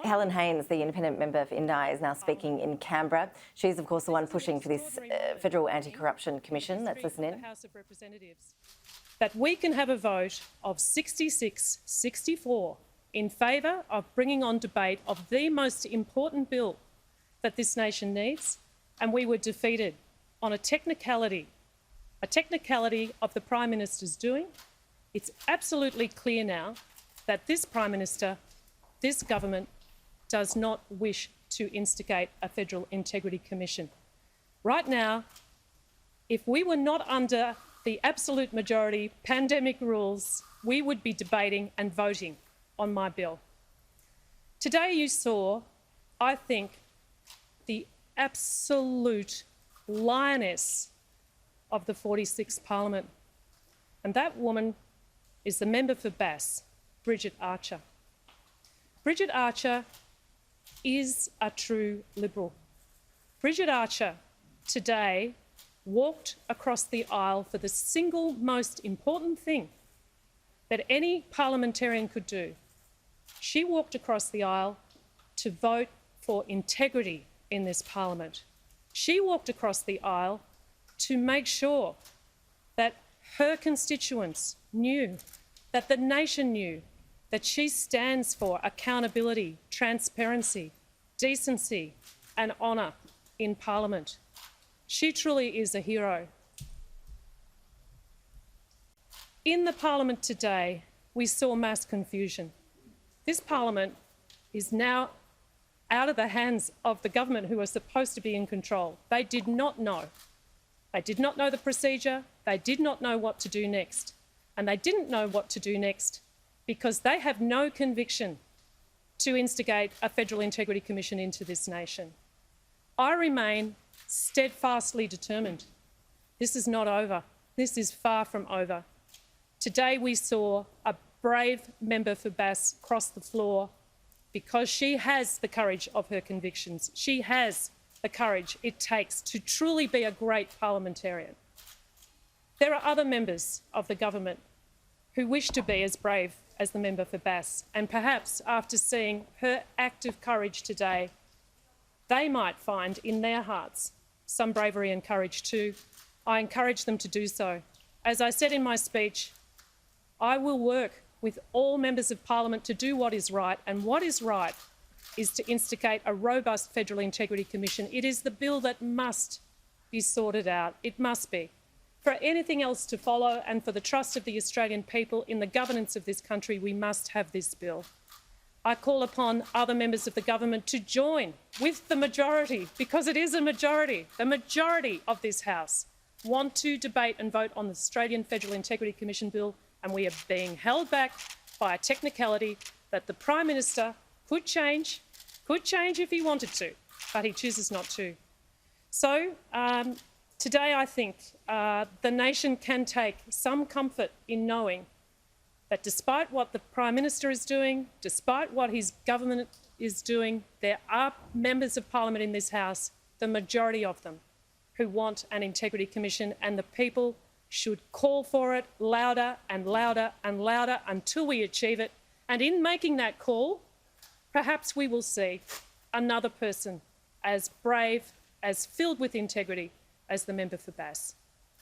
Helen Haines, the independent member for Indi, is now speaking in Canberra. She's, of course, the one pushing for this federal anti-corruption commission. Let's listen in. House of Representatives. That we can have a vote of 66-64 in favour of bringing on debate of the most important bill that this nation needs, and we were defeated on a technicality of the Prime Minister's doing. It's absolutely clear now that this Prime Minister, this government, does not wish to instigate a Federal Integrity Commission. Right now, if we were not under the absolute majority pandemic rules, we would be debating and voting on my bill. Today you saw, I think, the absolute lioness of the 46th Parliament. And that woman is the member for Bass, Bridget Archer. Bridget Archer is a true Liberal. Bridget Archer today walked across the aisle for the single most important thing that any parliamentarian could do. She walked across the aisle to vote for integrity in this parliament. She walked across the aisle to make sure that her constituents knew, that the nation knew, that she stands for accountability, transparency, decency and honour in Parliament. She truly is a hero. In the Parliament today, we saw mass confusion. This Parliament is now out of the hands of the government, who are supposed to be in control. They did not know. They did not know the procedure. They did not know what to do next. And they didn't know what to do next because they have no conviction to instigate a Federal Integrity Commission into this nation. I remain steadfastly determined. This is not over. This is far from over. Today we saw a brave member for Bass cross the floor because she has the courage of her convictions. She has the courage it takes to truly be a great parliamentarian. There are other members of the government who wish to be as brave as the member for Bass, and perhaps after seeing her act of courage today, they might find in their hearts some bravery and courage too. I encourage them to do so. As I said in my speech, I will work with all members of Parliament to do what is right, and what is right is to instigate a robust Federal Integrity Commission. It is the bill that must be sorted out. It must be. For anything else to follow and for the trust of the Australian people in the governance of this country, we must have this bill. I call upon other members of the government to join with the majority, because it is a majority. The majority of this House want to debate and vote on the Australian Federal Integrity Commission bill, and we are being held back by a technicality that the Prime Minister could change if he wanted to, but he chooses not to. So today I think the nation can take some comfort in knowing that despite what the Prime Minister is doing, despite what his government is doing, there are members of Parliament in this House, the majority of them, who want an Integrity Commission, and the people should call for it louder and louder and louder until we achieve it. And in making that call, perhaps we will see another person as brave, as filled with integrity as the member for Bass.